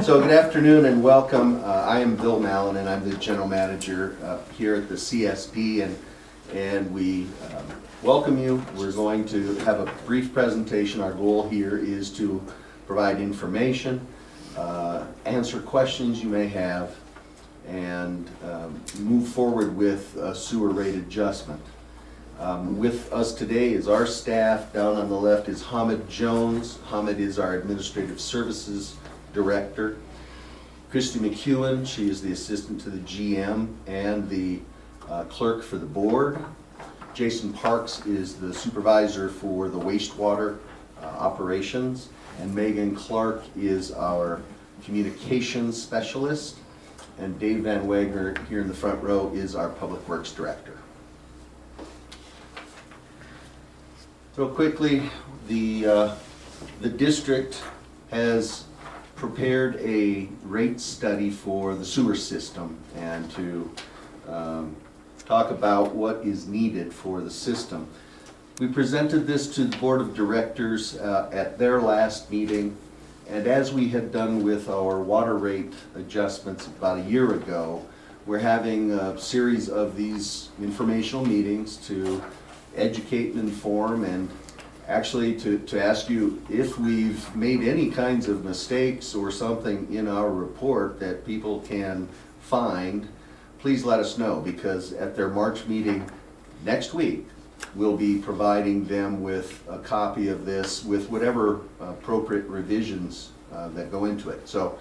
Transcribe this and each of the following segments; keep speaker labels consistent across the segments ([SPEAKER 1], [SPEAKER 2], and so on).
[SPEAKER 1] So good afternoon and welcome. I am Bill Mallon and I'm the general manager here at the CSP, and we welcome you. We're going to have a brief presentation. Our goal here is to provide information, answer questions you may have, and move forward with a sewer rate adjustment. With us today is our staff. Down on the left is Hamid Jones. Hamid is our Administrative Services Director. Christy McEwen, she is the assistant to the GM and the clerk for the board. Jason Parks is the supervisor for the wastewater operations. And Megan Clark is our communications specialist. And Dave Van Wagner here in the front row is our Public Works Director. Real quickly, the district has prepared a rate study for the sewer system and to talk about what is needed for the system. We presented this to the Board of Directors at their last meeting, and as we had done with our water rate adjustments about a year ago, we're having a series of these informational meetings to educate and inform, and actually to ask you if we've made any kinds of mistakes or something in our report that people can find. Please let us know, because at their March meeting next week, we'll be providing them with a copy of this with whatever appropriate revisions that go into it. So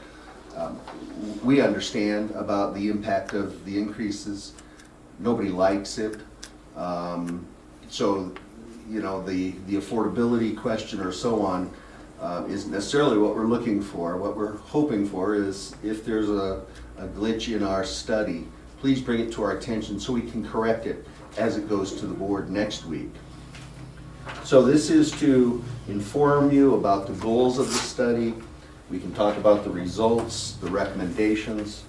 [SPEAKER 1] we understand about the impact of the increases. Nobody likes it. So, you know, the affordability question or so on isn't necessarily what we're looking for. What we're hoping for is if there's a glitch in our study, please bring it to our attention so we can correct it as it goes to the board next week. So this is to inform you about the goals of the study. We can talk about the results, the recommendations,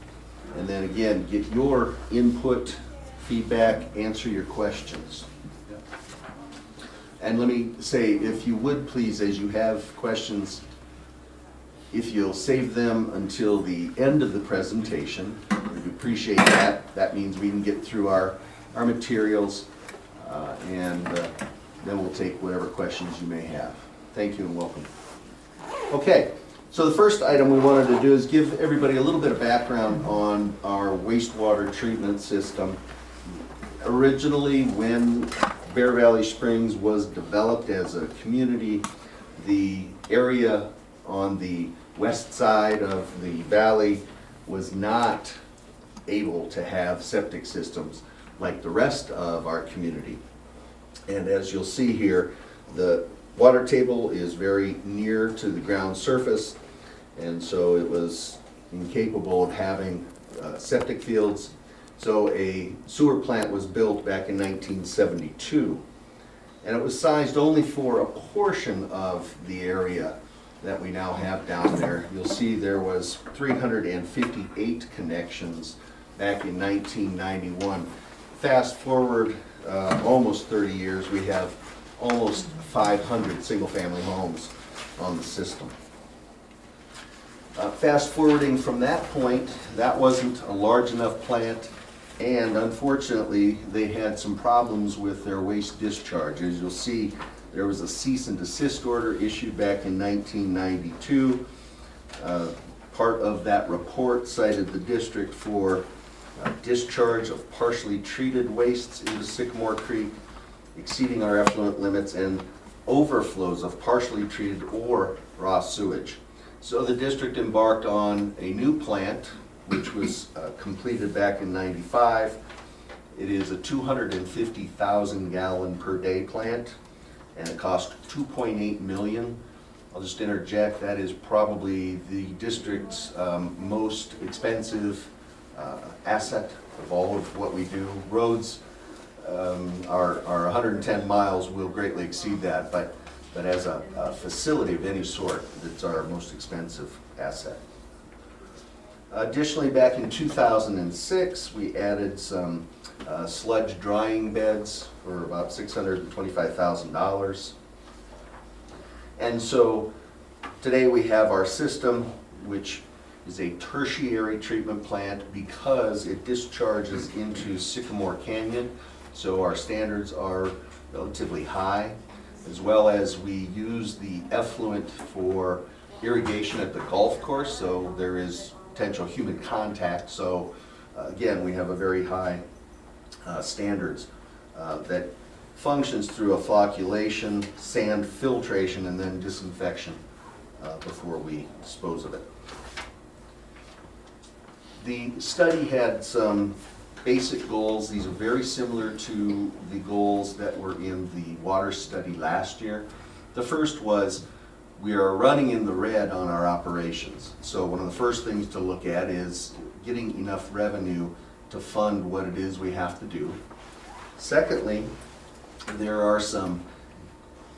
[SPEAKER 1] and then again, get your input, feedback, answer your questions. And let me say, if you would please, as you have questions, if you'll save them until the end of the presentation, we appreciate that. That means we can get through our materials and then we'll take whatever questions you may have. Thank you and welcome. Okay, so the first item we wanted to do is give everybody a little bit of background on our wastewater treatment system. Originally, when Bear Valley Springs was developed as a community, the area on the west side of the valley was not able to have septic systems like the rest of our community. And as you'll see here, the water table is very near to the ground surface, and so it was incapable of having septic fields. So a sewer plant was built back in 1972, and it was sized only for a portion of the area that we now have down there. You'll see there was 358 connections back in 1991. Fast forward almost 30 years, we have almost 500 single-family homes on the system. Fast forwarding from that point, that wasn't a large enough plant, and unfortunately they had some problems with their waste discharge. As you'll see, there was a cease and desist order issued back in 1992. Part of that report cited the district for discharge of partially treated wastes into Sycamore Creek exceeding our effluent limits and overflows of partially treated or raw sewage. So the district embarked on a new plant, which was completed back in '95. It is a 250,000 gallon per day plant, and it cost $2.8 million. I'll just interject, that is probably the district's most expensive asset of all of what we do. Roads are 110 miles will greatly exceed that, but as a facility of any sort, it's our most expensive asset. Additionally, back in 2006, we added some sludge drying beds for about $625,000. And so today we have our system, which is a tertiary treatment plant because it discharges into Sycamore Canyon, so our standards are relatively high, as well as we use the effluent for irrigation at the golf course, so there is potential human contact. So again, we have a very high standards that functions through a flocculation, sand filtration, and then disinfection before we dispose of it. The study had some basic goals. These are very similar to the goals that were in the water study last year. The first was we are running in the red on our operations. So one of the first things to look at is getting enough revenue to fund what it is we have to do. Secondly, there are some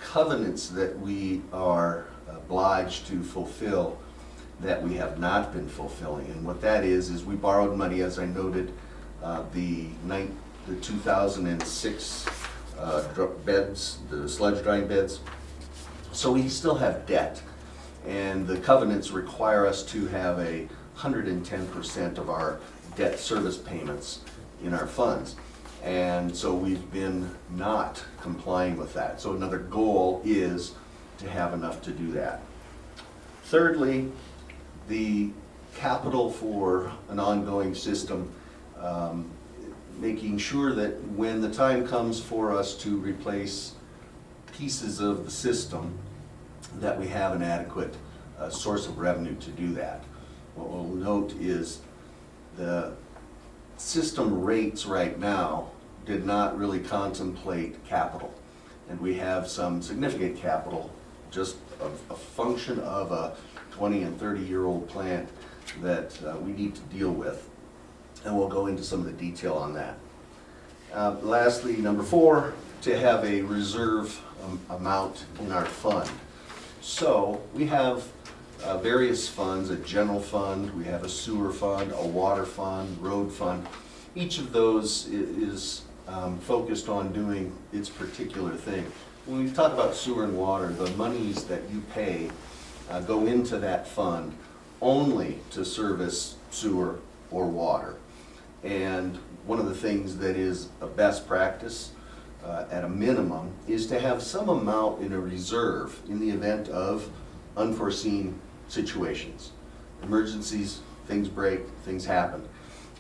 [SPEAKER 1] covenants that we are obliged to fulfill that we have not been fulfilling. And what that is we borrowed money, as I noted, the 2006 beds, the sludge drying beds. So we still have debt, and the covenants require us to have 110% of our debt service payments in our funds. And so we've been not complying with that. So another goal is to have enough to do that. Thirdly, the capital for an ongoing system, making sure that when the time comes for us to replace pieces of the system, that we have an adequate source of revenue to do that. What we'll note is the system rates right now did not really contemplate capital, and we have some significant capital, just a function of a 20 and 30-year-old plant that we need to deal with, and we'll go into some of the detail on that. Lastly, number 4, to have a reserve amount in our fund. So we have various funds, a general fund, we have a sewer fund, a water fund, road fund. Each of those is focused on doing its particular thing. When we talk about sewer and water, the monies that you pay go into that fund only to service sewer or water. And one of the things that is a best practice at a minimum is to have some amount in a reserve in the event of unforeseen situations. Emergencies, things break, things happen.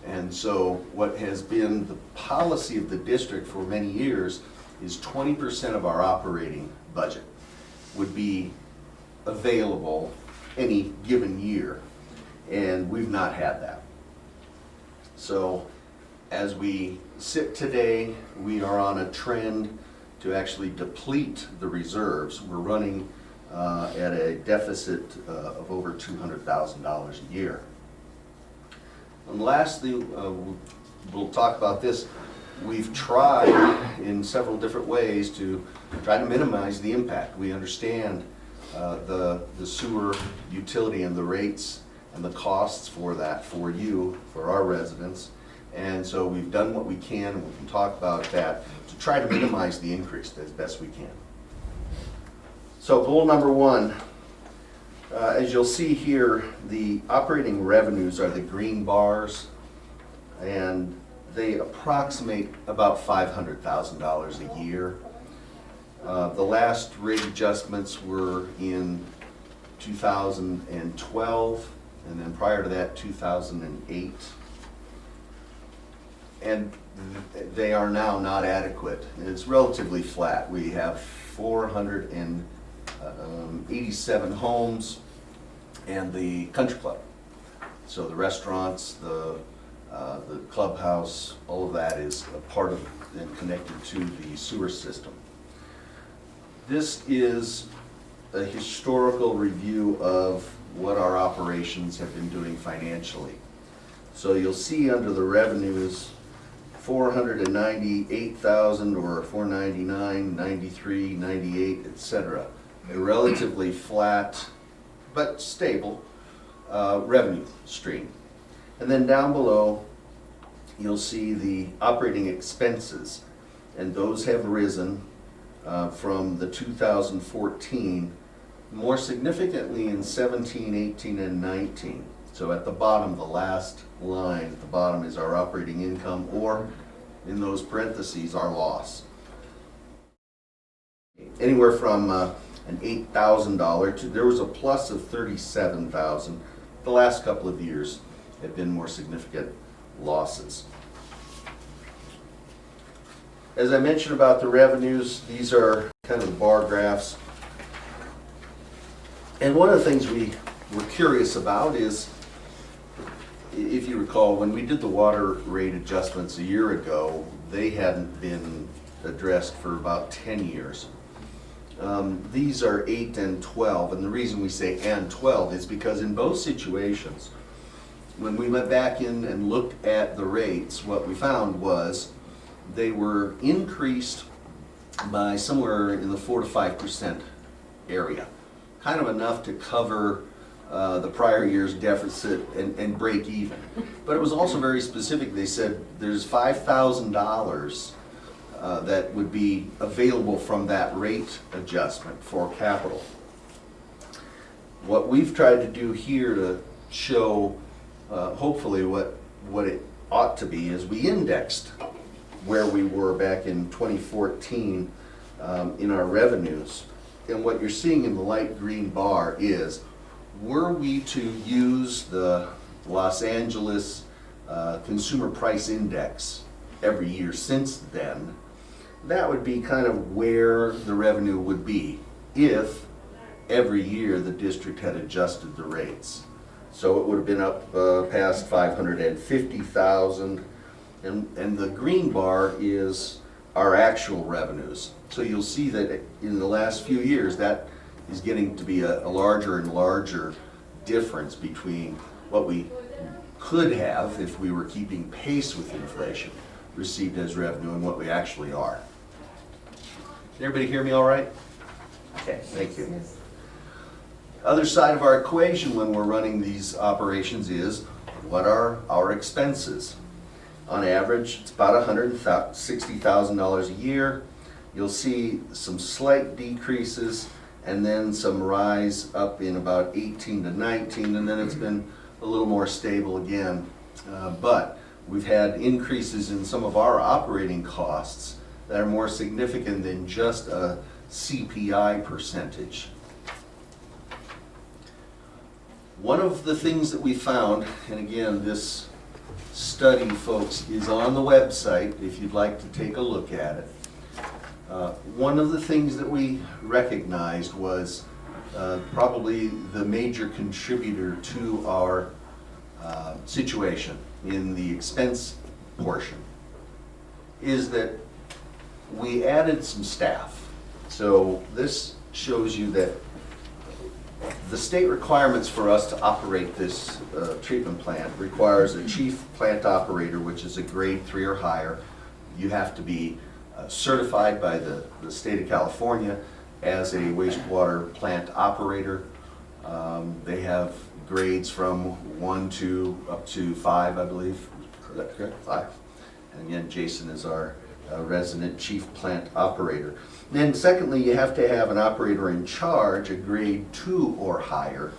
[SPEAKER 1] And so what has been the policy of the district for many years is 20% of our operating budget would be available any given year, and we've not had that. So as we sit today, we are on a trend to actually deplete the reserves. We're running at a deficit of over $200,000 a year. And lastly, we'll talk about this. We've tried in several different ways to try to minimize the impact. We understand the sewer utility and the rates and the costs for that for you, for our residents. And so we've done what we can, and we can talk about that, to try to minimize the increase as best we can. So goal number 1, as you'll see here, the operating revenues are the green bars, and they approximate about $500,000 a year. The last rate adjustments were in 2012, and then prior to that, 2008. And they are now not adequate. It's relatively flat. We have 487 homes and the country club. So the restaurants, the clubhouse, all of that is a part of and connected to the sewer system. This is a historical review of what our operations have been doing financially. So you'll see under the revenues, 498,000 or 499, 93, 98, etc. A relatively flat but stable revenue stream. And then down below, you'll see the operating expenses, and those have risen from the 2014, more significantly in 17, 18, and 19. So at the bottom, the last line at the bottom is our operating income, or in those parentheses, our loss. Anywhere from an $8,000 to, there was a plus of $37,000. The last couple of years have been more significant losses. As I mentioned about the revenues, these are kind of bar graphs. And one of the things we were curious about is, if you recall, when we did the water rate adjustments a year ago, they hadn't been addressed for about 10 years. These are 8 and 12, and the reason we say and 12 is because in both situations, when we went back in and looked at the rates, what we found was they were increased by somewhere in the 4 to 5% area, kind of enough to cover the prior year's deficit and break even. But it was also very specific. They said there's $5,000 that would be available from that rate adjustment for capital. What we've tried to do here to show hopefully what it ought to be is we indexed where we were back in 2014 in our revenues. And what you're seeing in the light green bar is, were we to use the Los Angeles Consumer Price Index every year since then, that would be kind of where the revenue would be if every year the district had adjusted the rates. So it would have been up past 550,000, and the green bar is our actual revenues. So you'll see that in the last few years that is getting to be a larger and larger difference between what we could have if we were keeping pace with inflation received as revenue and what we actually are. Did everybody hear me all right? Okay, thank you.
[SPEAKER 2] Yes.
[SPEAKER 1] Other side of our equation when we're running these operations is, what are our expenses? On average, it's about $160,000 a year. You'll see some slight decreases and then some rise up in about 18 to 19, and then it's been a little more stable again. But we've had increases in some of our operating costs that are more significant than just a CPI percentage. One of the things that we found, and again, this study, folks, is on the website if you'd like to take a look at it. One of the things that we recognized was probably the major contributor to our situation in the expense portion is that we added some staff. So this shows you that the state requirements for us to operate this treatment plant requires a chief plant operator, which is a grade 3 or higher. You have to be certified by the state of California as a wastewater plant operator. They have grades from 1 to up to 5, I believe. Is that correct? 5. And again, Jason is our resident chief plant operator. Then secondly, you have to have an operator in charge, a grade 2 or higher,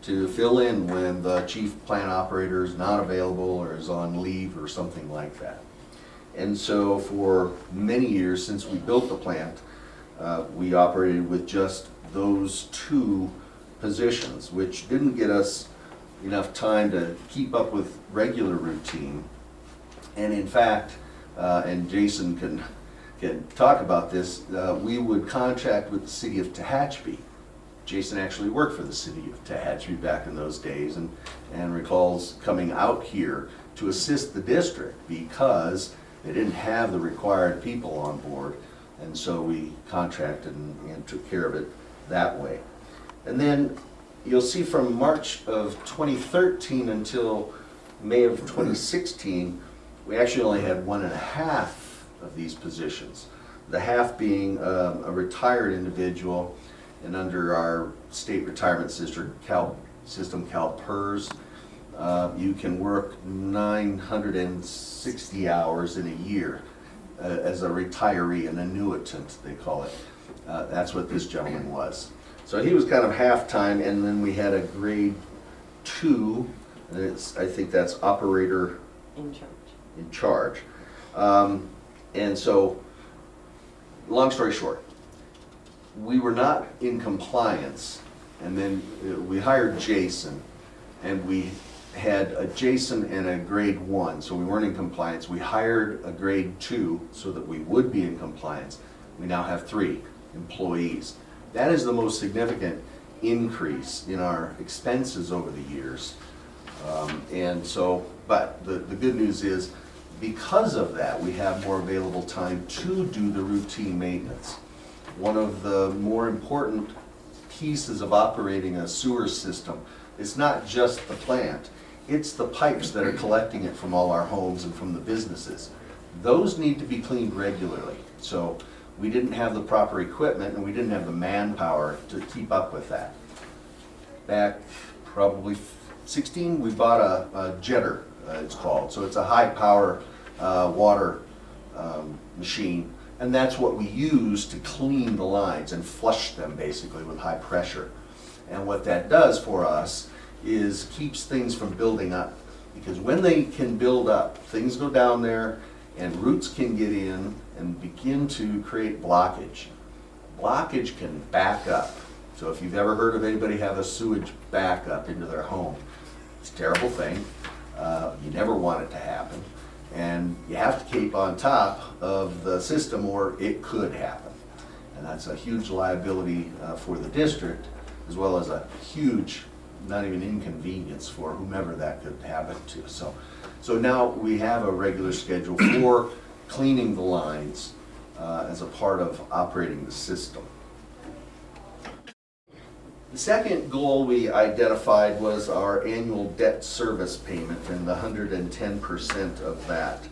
[SPEAKER 1] to fill in when the chief plant operator is not available or is on leave or something like that. And so for many years since we built the plant, we operated with just those 2 positions, which didn't get us enough time to keep up with regular routine. And in fact, and Jason can talk about this, we would contract with the city of Tehachapi. Jason actually worked for the city of Tehachapi back in those days and recalls coming out here to assist the district because they didn't have the required people on board, and so we contracted and took care of it that way. And then you'll see from March of 2013 until May of 2016, we actually only had 1.5 of these positions. The half being a retired individual, and under our state retirement system, CalPERS, you can work 960 hours in a year as a retiree, an annuitant, they call it. That's what this gentleman was. So he was kind of half-time, and then we had a grade 2 And I think that's operator
[SPEAKER 2] In charge.
[SPEAKER 1] in charge. And so, long story short, we were not in compliance, and then we hired Jason, and we had a Jason and a grade 1, so we weren't in compliance. We hired a grade 2 so that we would be in compliance. We now have 3 employees. That is the most significant increase in our expenses over the years. And so, but the good news is, because of that, we have more available time to do the routine maintenance. One of the more important pieces of operating a sewer system is not just the plant, it's the pipes that are collecting it from all our homes and from the businesses. Those need to be cleaned regularly. So we didn't have the proper equipment and we didn't have the manpower to keep up with that. Back probably 16, we bought a jetter, it's called. So it's a high power water machine, and that's what we use to clean the lines and flush them basically with high pressure. And what that does for us is keeps things from building up, because when they can build up, things go down there and roots can get in and begin to create blockage. Blockage can back up. So if you've ever heard of anybody have a sewage backup into their home, it's a terrible thing. You never want it to happen. And you have to keep on top of the system or it could happen. And that's a huge liability for the district, as well as a huge, not even inconvenience for whomever that could happen to. So now we have a regular schedule for cleaning the lines as a part of operating the system. The second goal we identified was our annual debt service payment and the 110% of that.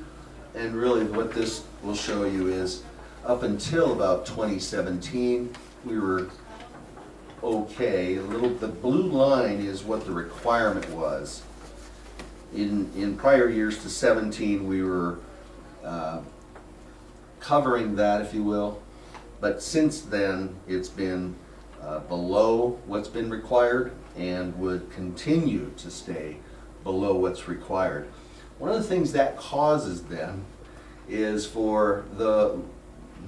[SPEAKER 1] And really what this will show you is up until about 2017, we were okay. The blue line is what the requirement was. In prior years to 17, we were covering that, if you will. But since then, it's been below what's been required and would continue to stay below what's required. One of the things that causes then is for the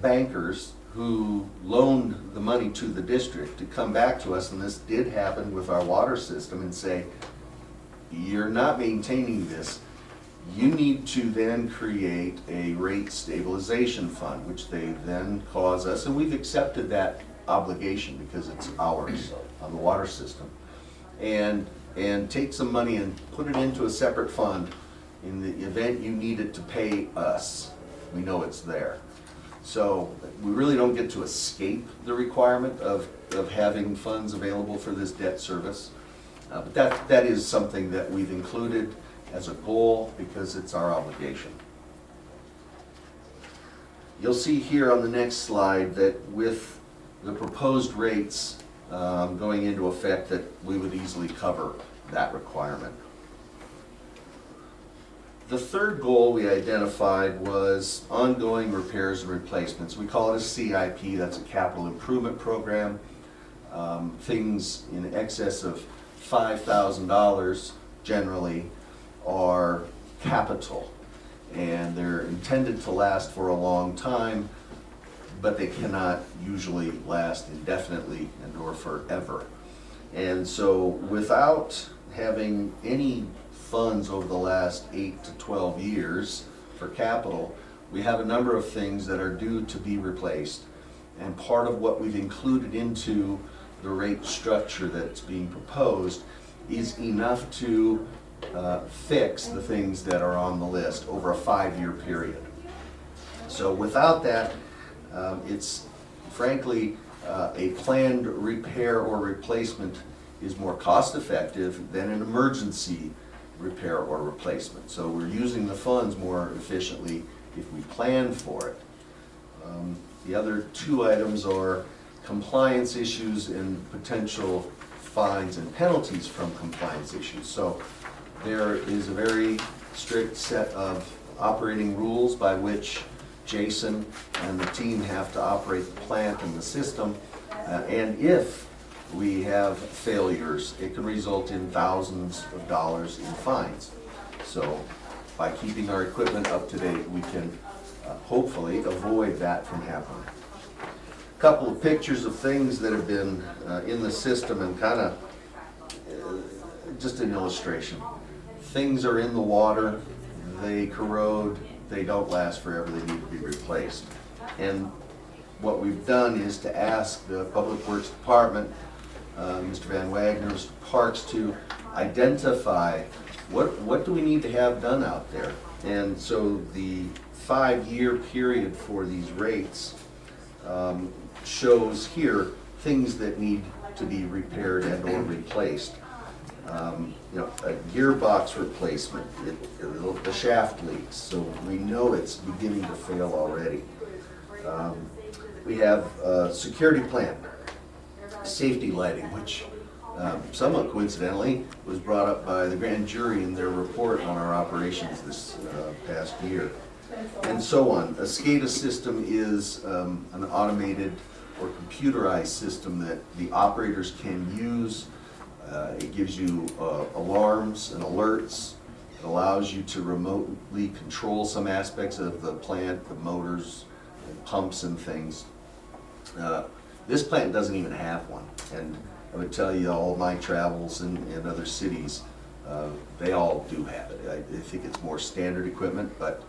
[SPEAKER 1] bankers who loaned the money to the district to come back to us, and this did happen with our water system, and say, you're not maintaining this. You need to then create a rate stabilization fund, which they then cause us, and we've accepted that obligation because it's ours on the water system, and take some money and put it into a separate fund in the event you need it to pay us. We know it's there. So we really don't get to escape the requirement of having funds available for this debt service, but that is something that we've included as a goal because it's our obligation. You'll see here on the next slide that with the proposed rates going into effect, that we would easily cover that requirement. The third goal we identified was ongoing repairs and replacements. We call it a CIP, that's a capital improvement program. Things in excess of $5,000 generally are capital, and they're intended to last for a long time, but they cannot usually last indefinitely and or forever. And so without having any funds over the last 8 to 12 years for capital, we have a number of things that are due to be replaced. And part of what we've included into the rate structure that's being proposed is enough to fix the things that are on the list over a 5-year period. So without that, it's frankly a planned repair or replacement is more cost effective than an emergency repair or replacement. So we're using the funds more efficiently if we plan for it. The other 2 items are compliance issues and potential fines and penalties from compliance issues. So there is a very strict set of operating rules by which Jason and the team have to operate the plant and the system. And if we have failures, it can result in thousands of dollars in fines. So by keeping our equipment up to date, we can hopefully avoid that from happening. A couple of pictures of things that have been in the system, and kind of just an illustration. Things are in the water, they corrode, they don't last forever, they need to be replaced. And what we've done is to ask the Public Works Department, Mr. Van Wagner's Parks, to identify what do we need to have done out there. And so the 5-year period for these rates shows here things that need to be repaired and or replaced. A gearbox replacement, the shaft leaks, so we know it's beginning to fail already. We have a security plan, safety lighting, which somewhat coincidentally was brought up by the grand jury in their report on our operations this past year, and so on. A SCADA system is an automated or computerized system that the operators can use. It gives you alarms and alerts. It allows you to remotely control some aspects of the plant, the motors and pumps and things. This plant doesn't even have one, and I would tell you all my travels in other cities, they all do have it. I think it's more standard equipment, but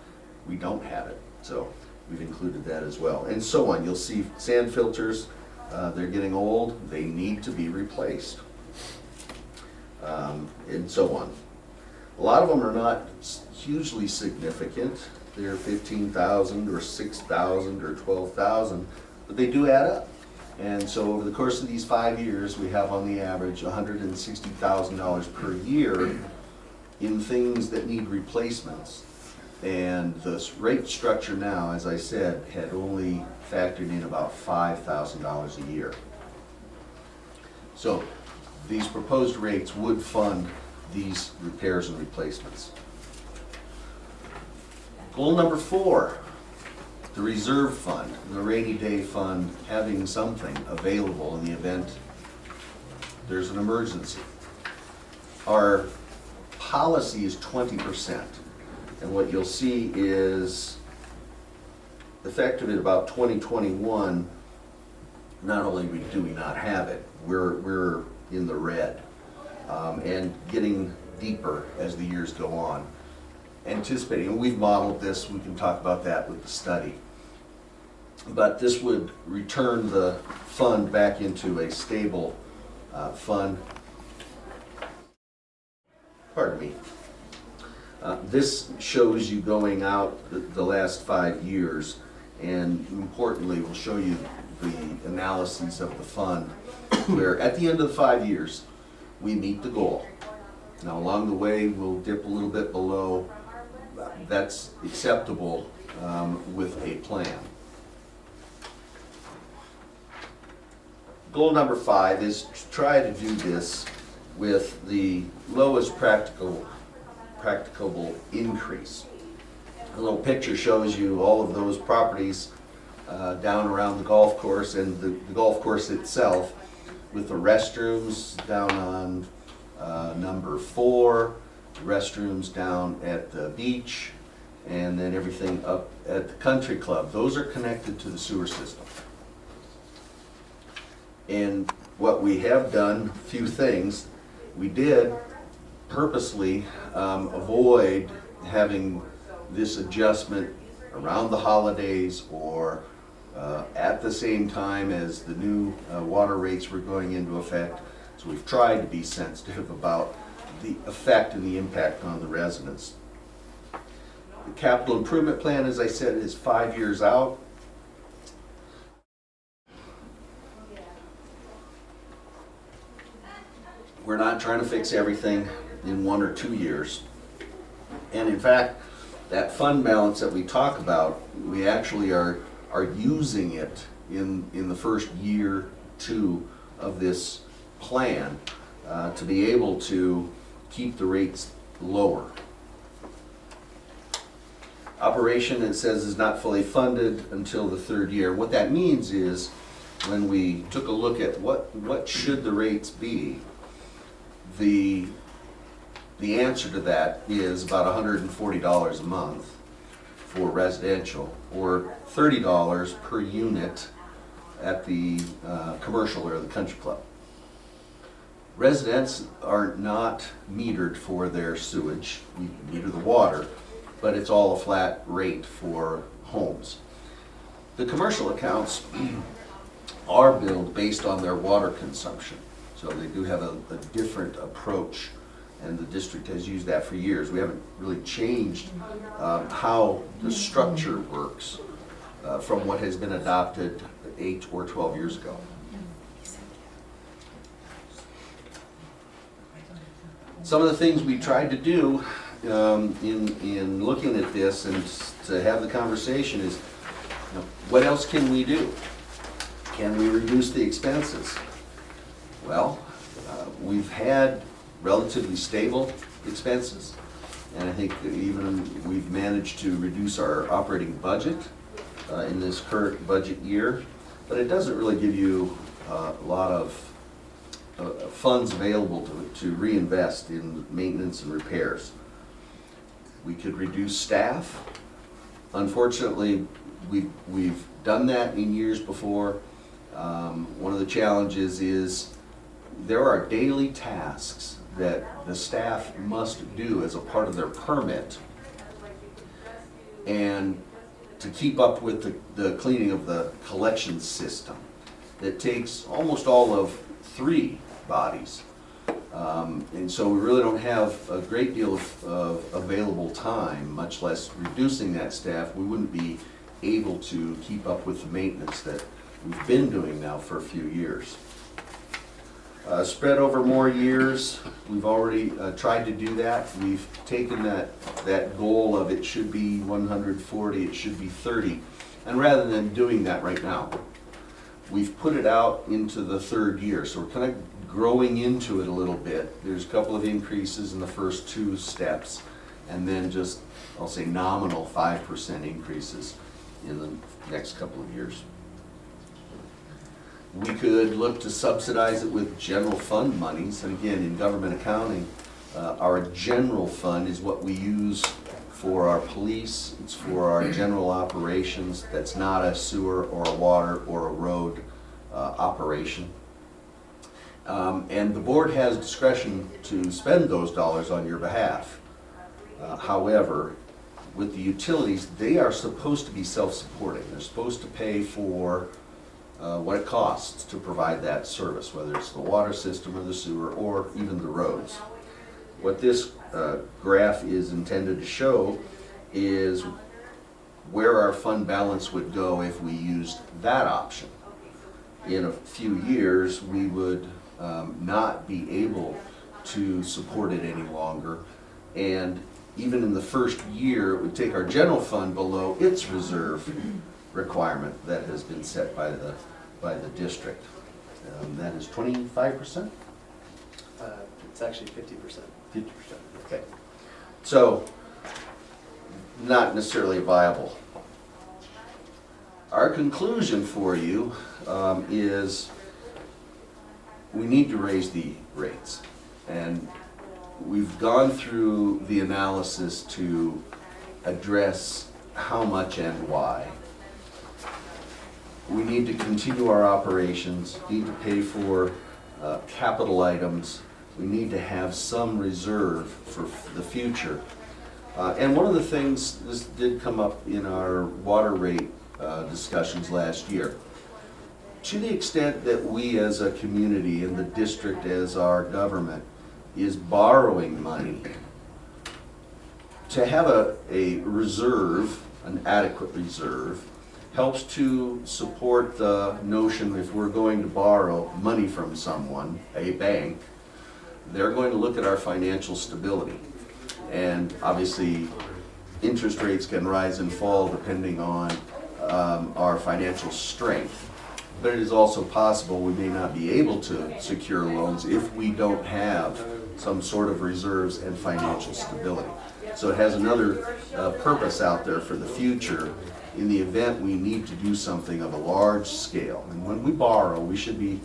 [SPEAKER 1] we don't have it, so we've included that as well. And so on. You'll see sand filters, they're getting old, they need to be replaced. And so on. A lot of them are not hugely significant. They're 15,000 or 6,000 or 12,000, but they do add up. And so over the course of these 5 years, we have on the average $160,000 per year in things that need replacements. And the rate structure now, as I said, had only factored in about $5,000 a year. So these proposed rates would fund these repairs and replacements. Goal number 4, the reserve fund, the rainy day fund, having something available in the event there's an emergency. Our policy is 20%, and what you'll see is effective at about 2021, not only do we not have it, we're in the red, and getting deeper as the years go on. Anticipating, and we've modeled this, we can talk about that with the study, but this would return the fund back into a stable fund. Pardon me. This shows you going out the last 5 years, and importantly will show you the analyses of the fund, where at the end of the 5 years we meet the goal. Now along the way we'll dip a little bit below. That's acceptable with a plan. Goal number 5 is to try to do this with the lowest practicable increase. A little picture shows you all of those properties down around the golf course and the golf course itself, with the restrooms down on number 4, restrooms down at the beach, and then everything up at the country club. Those are connected to the sewer system. And what we have done, a few things, we did purposely avoid having this adjustment around the holidays or at the same time as the new water rates were going into effect. So we've tried to be sensitive about the effect and the impact on the residents. The capital improvement plan, as I said, is 5 years out. We're not trying to fix everything in 1 or 2 years. And in fact, that fund balance that we talk about, we actually are using it in the first year, 2 of this plan to be able to keep the rates lower. Operation, it says, is not fully funded until the 3rd year. What that means is when we took a look at what should the rates be, the answer to that is about $140 a month for residential, or $30 per unit at the commercial or the country club. Residents are not metered for their sewage. We meter the water, but it's all a flat rate for homes. The commercial accounts are billed based on their water consumption. So they do have a different approach, and the district has used that for years. We haven't really changed how the structure works from what has been adopted 8 or 12 years ago. Some of the things we tried to do in looking at this and to have the conversation is, what else can we do? Can we reduce the expenses? Well, we've had relatively stable expenses, and I think even we've managed to reduce our operating budget in this current budget year, but it doesn't really give you a lot of funds available to reinvest in maintenance and repairs. We could reduce staff. Unfortunately, we've done that in years before. One of the challenges is there are daily tasks that the staff must do as a part of their permit, and to keep up with the cleaning of the collection system that takes almost all of 3 bodies. And so we really don't have a great deal of available time, much less reducing that staff. We wouldn't be able to keep up with the maintenance that we've been doing now for a few years. Spread over more years, we've already tried to do that. We've taken that goal of it should be 140, it should be 30, and rather than doing that right now, we've put it out into the 3rd year. So we're kind of growing into it a little bit. There's a couple of increases in the first 2 steps, and then just, I'll say, nominal 5% increases in the next couple of years. We could look to subsidize it with general fund monies, and again, in government accounting, our general fund is what we use for our police, it's for our general operations. That's not a sewer or a water or a road operation. And the board has discretion to spend those dollars on your behalf. However, with the utilities, they are supposed to be self-supporting. They're supposed to pay for what it costs to provide that service, whether it's the water system or the sewer or even the roads. What this graph is intended to show is where our fund balance would go if we used that option. In a few years, we would not be able to support it any longer, and even in the first year, it would take our general fund below its reserve requirement that has been set by the district. That is 25%?
[SPEAKER 2] It's actually 50%.
[SPEAKER 1] 50%, okay. So, not necessarily viable. Our conclusion for you is we need to raise the rates. And we've gone through the analysis to address how much and why. We need to continue our operations, need to pay for capital items. We need to have some reserve for the future. And one of the things, this did come up in our water rate discussions last year. To the extent that we as a community and the district as our government is borrowing money, to have a reserve, an adequate reserve, helps to support the notion if we're going to borrow money from someone, a bank, they're going to look at our financial stability. And obviously, interest rates can rise and fall depending on our financial strength. But it is also possible we may not be able to secure loans if we don't have some sort of reserves and financial stability. So it has another purpose out there for the future in the event we need to do something of a large scale. And when we borrow, we should be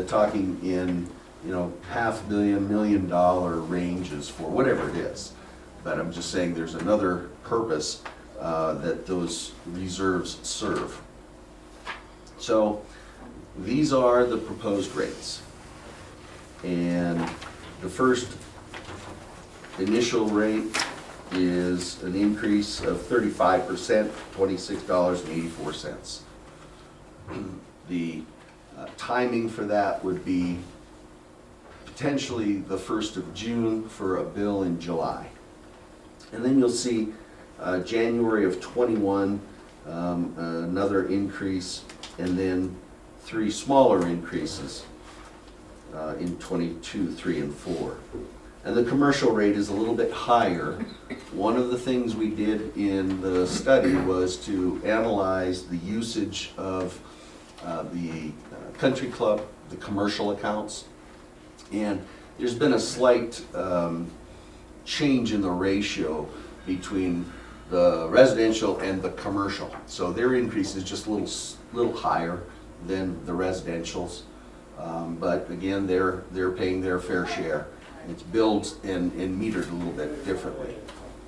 [SPEAKER 1] talking in, $500,000, $1 million ranges for whatever it is. But I'm just saying there's another purpose that those reserves serve. So these are the proposed rates. And the first initial rate is an increase of 35%, $26.84. The timing for that would be potentially the 1st of June for a bill in July. And then you'll see January of 21, another increase, and then 3 smaller increases in 22, 3, and 4. And the commercial rate is a little bit higher. One of the things we did in the study was to analyze the usage of the country club, the commercial accounts. And there's been a slight change in the ratio between the residential and the commercial. So their increase is just a little higher than the residential's. But again, they're paying their fair share. It's billed and metered a little bit differently.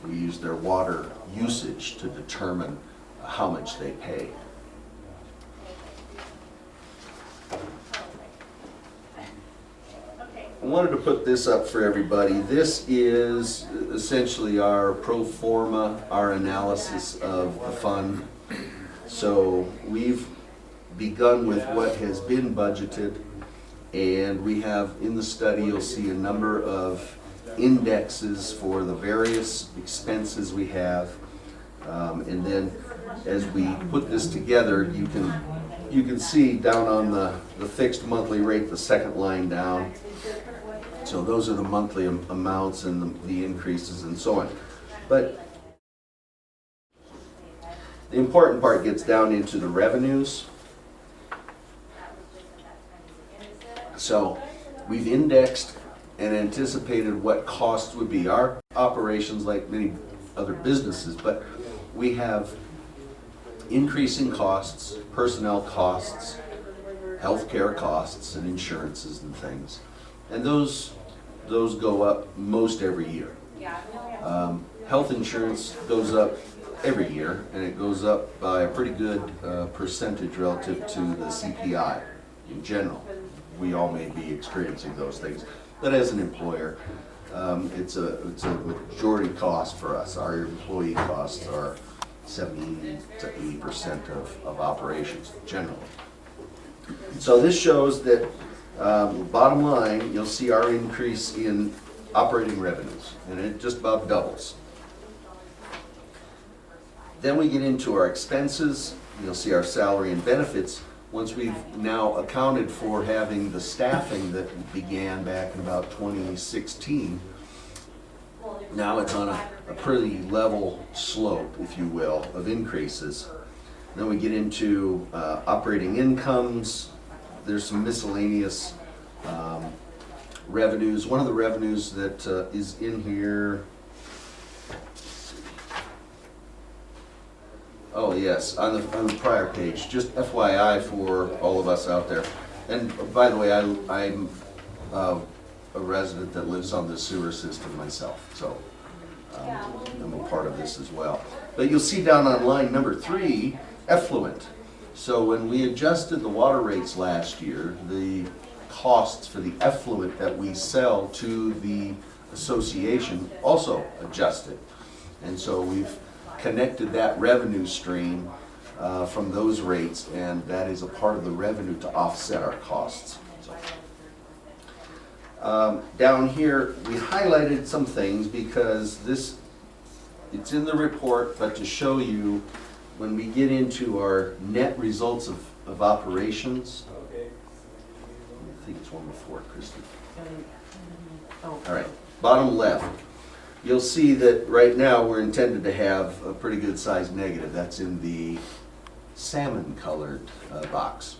[SPEAKER 1] We use their water usage to determine how much they pay. I wanted to put this up for everybody. This is essentially our pro forma, our analysis of the fund. So we've begun with what has been budgeted, and we have in the study, you'll see a number of indexes for the various expenses we have. And then as we put this together, you can see down on the fixed monthly rate, the second line down. So those are the monthly amounts and the increases and so on. But the important part gets down into the revenues. So we've indexed and anticipated what costs would be. Our operations, like many other businesses, but we have increasing costs, personnel costs, healthcare costs, and insurances and things. And those go up most every year. Health insurance goes up every year, and it goes up by a pretty good percentage relative to the CPI in general. We all may be experiencing those things, but as an employer, it's a majority cost for us. Our employee costs are 70 to 80% of operations generally. So this shows that bottom line, you'll see our increase in operating revenues, and it just about doubles. Then we get into our expenses. You'll see our salary and benefits. Once we've now accounted for having the staffing that began back in about 2016, now it's on a pretty level slope, if you will, of increases. Then we get into operating incomes. There's some miscellaneous revenues. One of the revenues that is in here, oh yes, on the prior page, just FYI for all of us out there. And by the way, I'm a resident that lives on the sewer system myself, so I'm a part of this as well. But you'll see down on line number 3, effluent. So when we adjusted the water rates last year, the costs for the effluent that we sell to the association also adjusted. And so we've connected that revenue stream from those rates, and that is a part of the revenue to offset our costs. Down here, we highlighted some things because it's in the report, but to show you when we get into our net results of operations. I think it's one before, Christy. All right, bottom left. You'll see that right now we're intended to have a pretty good sized negative. That's in the salmon colored box.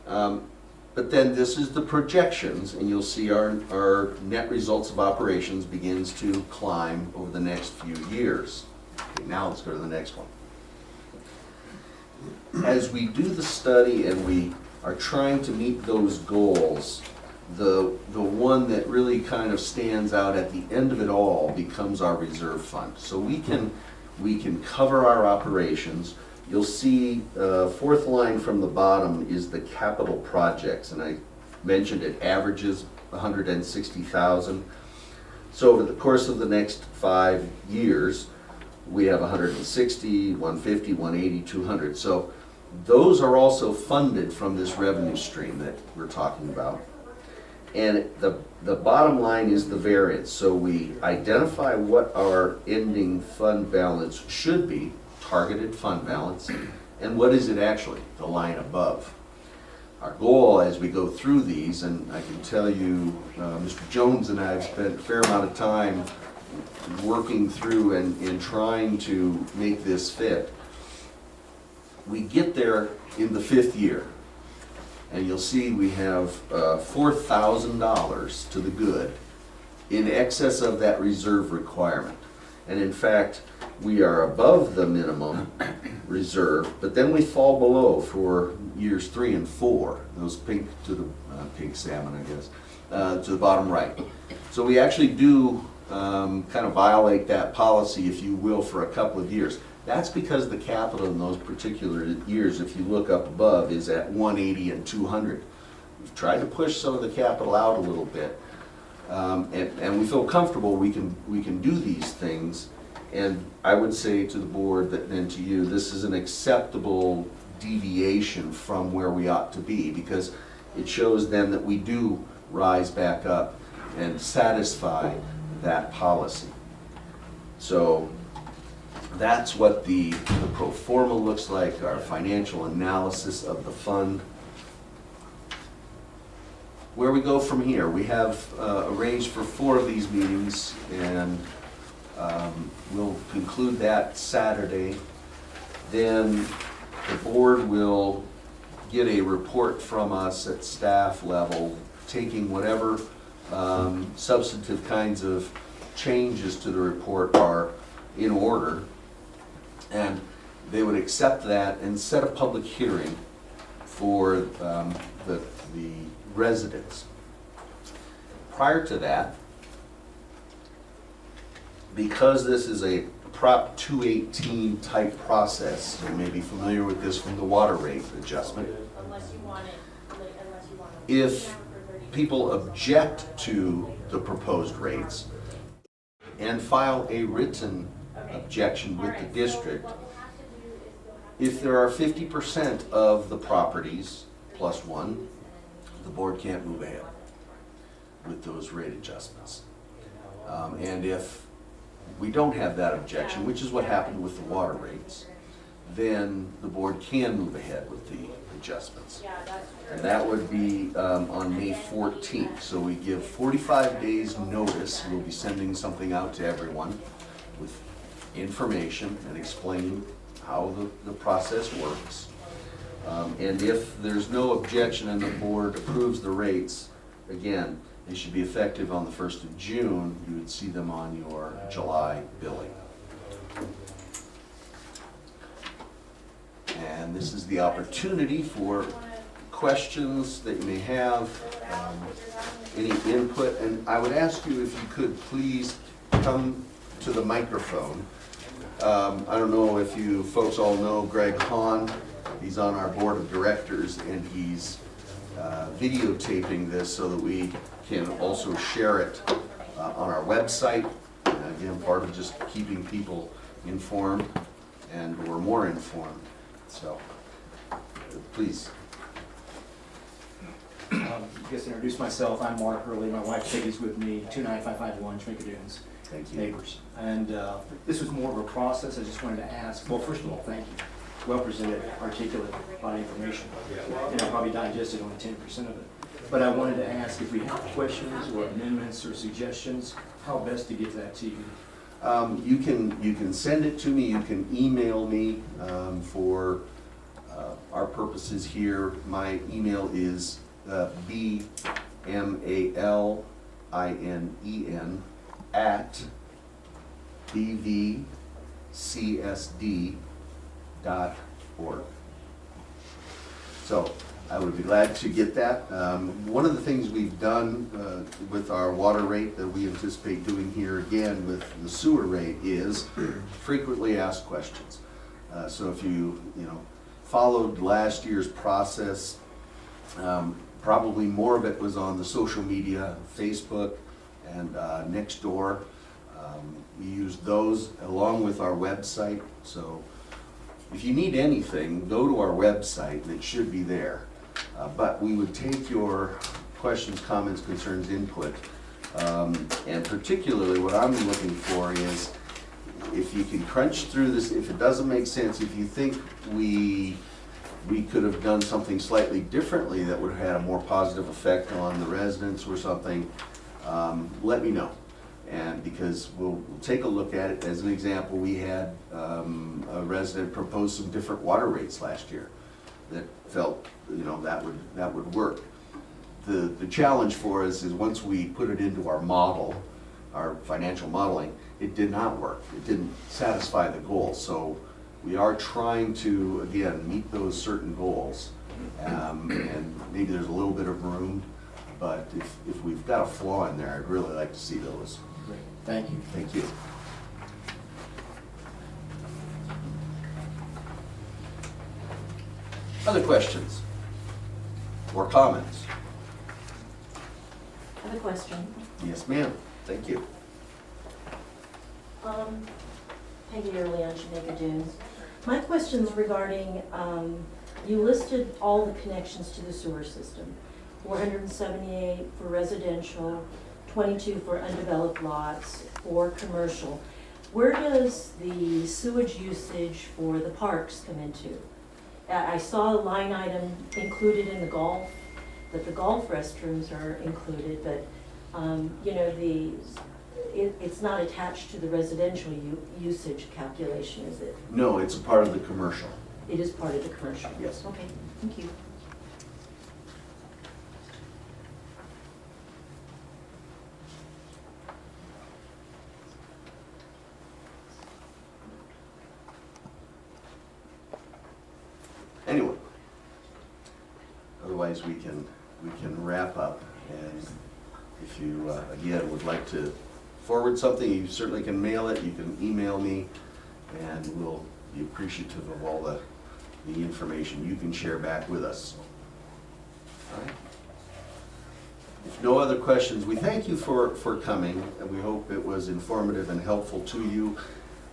[SPEAKER 1] But then this is the projections, and you'll see our net results of operations begins to climb over the next few years. Okay, now let's go to the next one. as we do the study and we are trying to meet those goals, the one that really kind of stands out at the end of it all becomes our reserve fund. So we can cover our operations. You'll see, fourth line from the bottom is the capital projects, and I mentioned it averages 160,000. So over the course of the next 5 years, we have 160, 150, 180, 200. So those are also funded from this revenue stream that we're talking about. And the bottom line is the variance. So we identify what our ending fund balance should be, targeted fund balance, and what is it actually, the line above. Our goal as we go through these, and I can tell you, Mr. Jones and I have spent a fair amount of time working through and trying to make this fit. We get there in the 5th year, and you'll see we have $4,000 to the good in excess of that reserve requirement. And in fact, we are above the minimum reserve, but then we fall below for years 3 and 4, those pink to the pink salmon, I guess, to the bottom right. So we actually do kind of violate that policy, if you will, for a couple of years. That's because the capital in those particular years, if you look up above, is at 180 and 200. We've tried to push some of the capital out a little bit, and we feel comfortable we can do these things. And I would say to the board that, and to you, this is an acceptable deviation from where we ought to be, because it shows then that we do rise back up and satisfy that policy. So that's what the pro forma looks like, our financial analysis of the fund. Where we go from here, we have arranged for 4 of these meetings, and we'll conclude that Saturday. Then the board will get a report from us at staff level, taking whatever substantive kinds of changes to the report are in order, and they would accept that and set a public hearing for the residents. Prior to that, because this is a Prop 218 type process, you may be familiar with this from the water rate adjustment. If people object to the proposed rates and file a written objection with the district, if there are 50% of the properties plus 1, the board can't move ahead with those rate adjustments. And if we don't have that objection, which is what happened with the water rates, then the board can move ahead with the adjustments. And that would be on May 14th. So we give 45 days notice. We'll be sending something out to everyone with information and explaining how the process works. And if there's no objection and the board approves the rates, again, they should be effective on the 1st of June. You would see them on your July billing. And this is the opportunity for questions that you may have, any input. And I would ask you if you could please come to the microphone. I don't know if you folks all know Greg Hahn. He's on our board of directors, and he's videotaping this so that we can also share it on our website. Again, part of just keeping people informed or more informed. So, please.
[SPEAKER 3] I guess introduce myself. I'm Mark Earley. My wife Peggy's with me. 29551 Trinkedoons.
[SPEAKER 1] Thank you.
[SPEAKER 3] Neighbors. And this was more of a process. I just wanted to ask. Well, first of all, thank you. Well presented, articulate, a lot of information. And I probably digested only 10% of it. But I wanted to ask if we have questions or amendments or suggestions, how best to get that to you.
[SPEAKER 1] You can send it to me. You can email me for our purposes here. My email is bmalinen@bvcsd.org. So I would be glad to get that. One of the things we've done with our water rate that we anticipate doing here again with the sewer rate is frequently asked questions. So if you followed last year's process, probably more of it was on the social media, Facebook and Nextdoor. We use those along with our website. So if you need anything, go to our website and it should be there. But we would take your questions, comments, concerns, input. And particularly what I'm looking for is if you can crunch through this, if it doesn't make sense, if you think we could have done something slightly differently that would have had a more positive effect on the residents or something, let me know. And because we'll take a look at it. As an example, we had a resident propose some different water rates last year that felt that would work. The challenge for us is once we put it into our model, our financial modeling, it did not work. It didn't satisfy the goals. So we are trying to, again, meet those certain goals. And maybe there's a little bit of room, but if we've got a flaw in there, I'd really like to see those.
[SPEAKER 3] Great, thank you.
[SPEAKER 1] Thank you. Other questions or comments?
[SPEAKER 4] I have a question.
[SPEAKER 1] Yes, ma'am. Thank you.
[SPEAKER 4] Peggy Earley on Jamaica Dunes. My question's regarding, you listed all the connections to the sewer system. 478 for residential, 22 for undeveloped lots, 4 commercial. Where does the sewage usage for the parks come into? I saw a line item included in the golf, that the golf restrooms are included, but it's not attached to the residential usage calculation, is it?
[SPEAKER 1] No, it's a part of the commercial.
[SPEAKER 4] It is part of the commercial?
[SPEAKER 1] Yes.
[SPEAKER 4] Okay, thank you.
[SPEAKER 1] Anyway, otherwise we can wrap up, and if you again would like to forward something, you certainly can mail it, you can email me, and we'll be appreciative of all the information you can share back with us. All right. If no other questions, we thank you for coming, and we hope it was informative and helpful to you.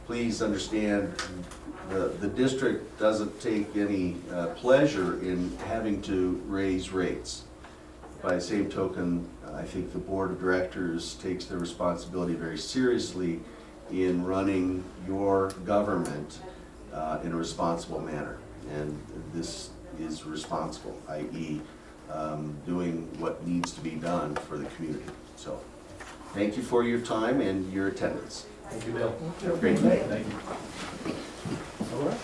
[SPEAKER 1] Please understand the district doesn't take any pleasure in having to raise rates. By the same token, I think the board of directors takes their responsibility very seriously in running your government in a responsible manner. And this is responsible, i.e. Doing what needs to be done for the community. So thank you for your time and your attendance.
[SPEAKER 2] Thank you, Bill.
[SPEAKER 1] Have a great night.
[SPEAKER 2] Thank you. All right.